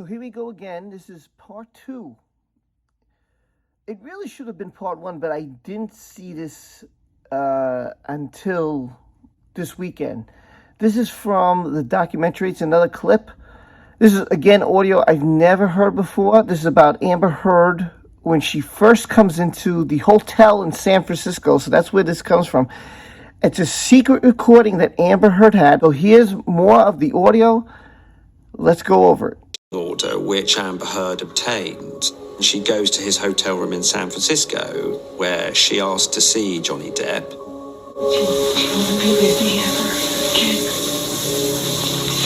So here we go again. This is part two. It really should have been part one, but I didn't see this until this weekend. This is from the documentary. It's another clip. This is, again, audio I've never heard before. This is about Amber Heard when she first comes into the hotel in San Francisco. So that's where this comes from. It's a secret recording that Amber Heard had. So here's more of the audio. Let's go over it. Order which Amber Heard obtained. She goes to his hotel room in San Francisco where she asked to see Johnny Depp. You won't be with me ever again.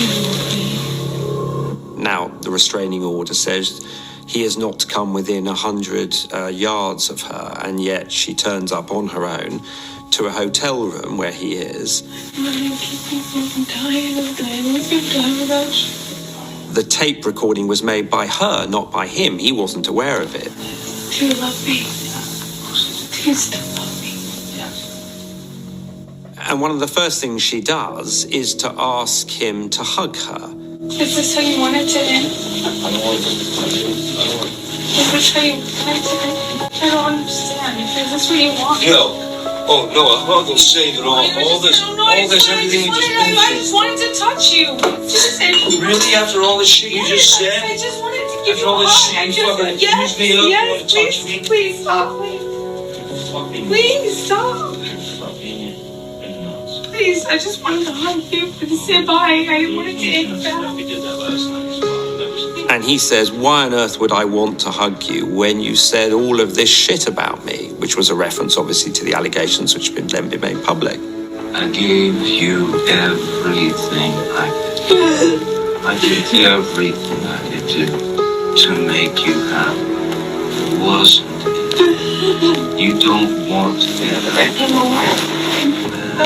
You won't be. Now, the restraining order says he has not come within 100 yards of her, and yet she turns up on her own to a hotel room where he is. I'm dying without you. The tape recording was made by her, not by him. He wasn't aware of it. Do you love me? Do you still love me? Yes. And one of the first things she does is to ask him to hug her. Is this how you want it to end? I don't want to touch you. Is this how you want it to end? I don't understand. Is this what you want? No. Oh, no, a hug will save it all. All this, everything you just been I just wanted to touch you. Really? After all this shit you just said? I just wanted to give After you all a this hug. shit you fucking used me up, you want to touch me? Please stop. Please stop. Please, I just wanted to hug you and say bye. I wanted to end that. We did that last night. And he says, why on earth would I want to hug you when you said all of this shit about me? Which was a reference, obviously, to the allegations which have then been made public. I gave you everything I did. I did everything I could do to make you happy. It wasn't it. You don't want to get I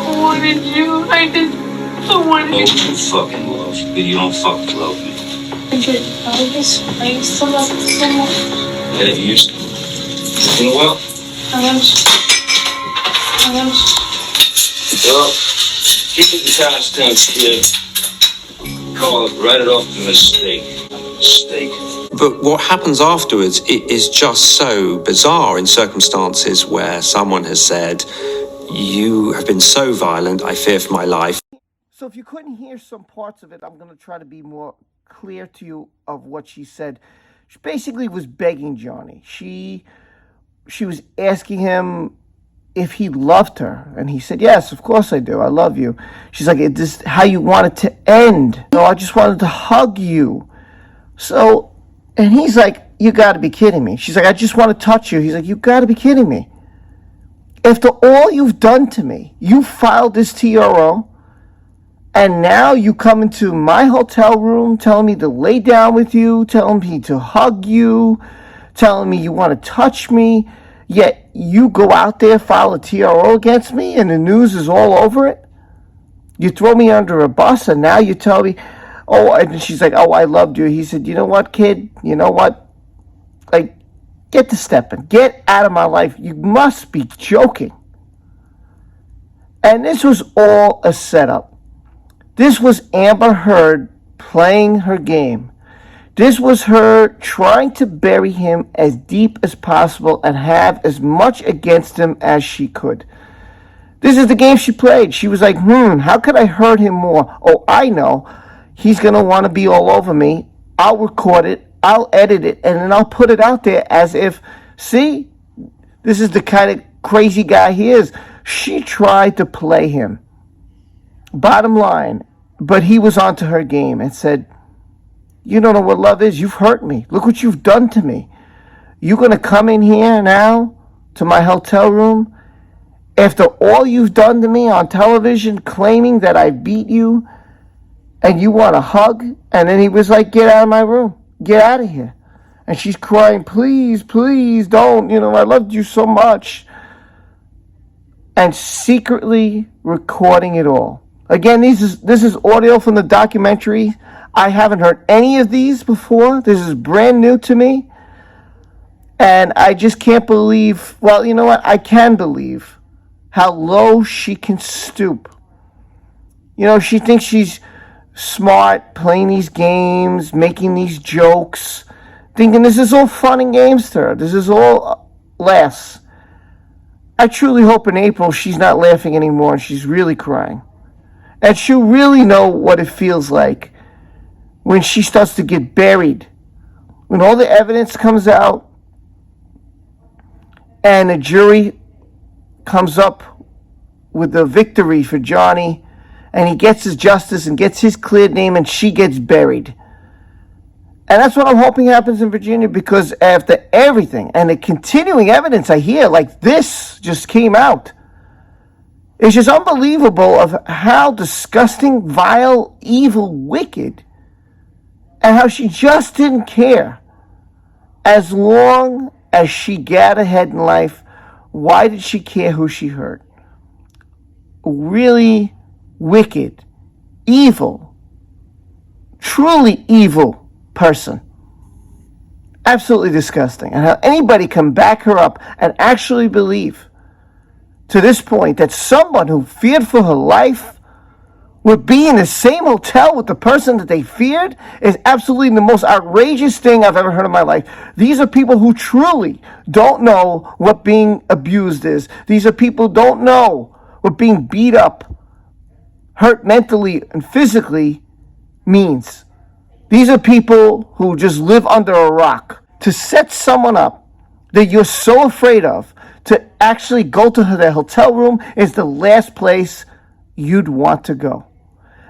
wanted you. I did. I wanted you. You fucking love me, but you don't fucking love me. I did. I used to love you so much. Yeah, you used to. You know what? Well, keep it in past tense, kid. Call it, write it off as a mistake. A mistake. But what happens afterwards is just so bizarre in circumstances where someone has said, you have been so violent, I fear for my life. So if you couldn't hear some parts of it, I'm going to try to be more clear to you of what she said. She basically was begging Johnny. She was asking him if he loved her. And he said, yes, of course I do. I love you. She's like, is this how you want it to end? No, I just wanted to hug you. So, and he's like, you got to be kidding me. She's like, I just want to touch you. He's like, you got to be kidding me. After all you've done to me, you filed this TRO. And now you come into my hotel room telling me to lay down with you, telling me to hug you, telling me you want to touch me, yet you go out there, file a TRO against me, and the news is all over it? You throw me under a bus, and now you tell me, oh, and she's like, oh, I loved you. He said, you know what, kid? You know what? Like, get to stepping. Get out of my life. You must be joking. And this was all a setup. This was Amber Heard playing her game. This was her trying to bury him as deep as possible and have as much against him as she could. This is the game she played. She was like, how could I hurt him more? Oh, I know. He's going to want to be all over me. I'll record it. I'll edit it. And then I'll put it out there as if, see, this is the kind of crazy guy he is. She tried to play him. Bottom line, but he was onto her game and said, you don't know what love is. You've hurt me. Look what you've done to me. You're going to come in here now to my hotel room after all you've done to me on television, claiming that I beat you, and you want a hug? And then he was like, get out of my room. Get out of here. And she's crying, please, please don't. I loved you so much. And secretly recording it all. Again, this is audio from the documentary. I haven't heard any of these before. This is brand new to me. And I just can't believe, well, you know what? I can believe how low she can stoop. She thinks she's smart, playing these games, making these jokes, thinking this is all fun and games to her. This is all laughs. I truly hope in April she's not laughing anymore and she's really crying. And she'll really know what it feels like when she starts to get buried. When all the evidence comes out and the jury comes up with the victory for Johnny and he gets his justice and gets his cleared name and she gets buried. And that's what I'm hoping happens in Virginia, because after everything and the continuing evidence I hear, like this just came out, it's just unbelievable of how disgusting, vile, evil, wicked, and how she just didn't care. As long as she got ahead in life, why did she care who she hurt? Really wicked, evil, truly evil person. Absolutely disgusting. And how anybody can back her up and actually believe to this point that someone who feared for her life would be in the same hotel with the person that they feared is absolutely the most outrageous thing I've ever heard in my life. These are people who truly don't know what being abused is. These are people who don't know what being beat up, hurt mentally and physically means. These are people who just live under a rock. To set someone up that you're so afraid of, to actually go to their hotel room, is the last place you'd want to go.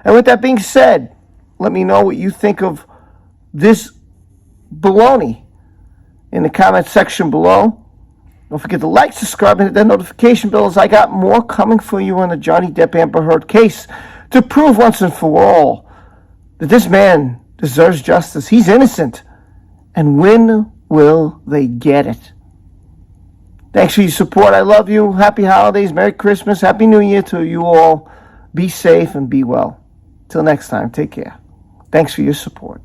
And with that being said, let me know what you think of this baloney in the comment section below. Don't forget to like, subscribe, and hit that notification bell, as I got more coming for you on the Johnny Depp Amber Heard case to prove once and for all that this man deserves justice. He's innocent. And when will they get it? Thanks for your support. I love you. Happy holidays. Merry Christmas. Happy New Year to you all. Be safe and be well. Till next time, take care. Thanks for your support.